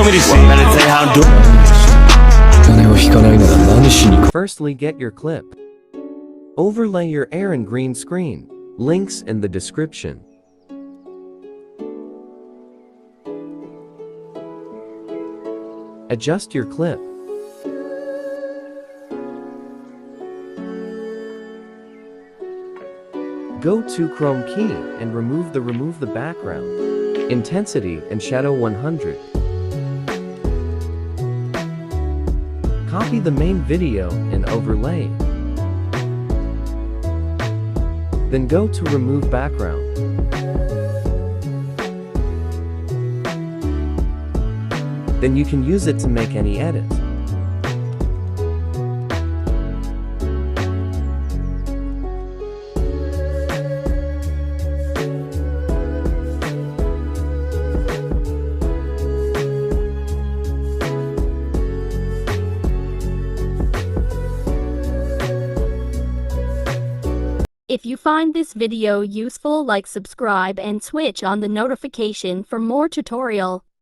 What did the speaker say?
me to see. Meditate how I'm doing. Firstly, get your clip. Overlay your Eren green screen. Links in the description. Adjust your clip. Go to Chrome key and remove the background. Intensity and shadow 100. Copy the main video and overlay. Then go to remove background. Then you can use it to make any edit. If you find this video useful, like, subscribe and switch on the notification for more tutorial.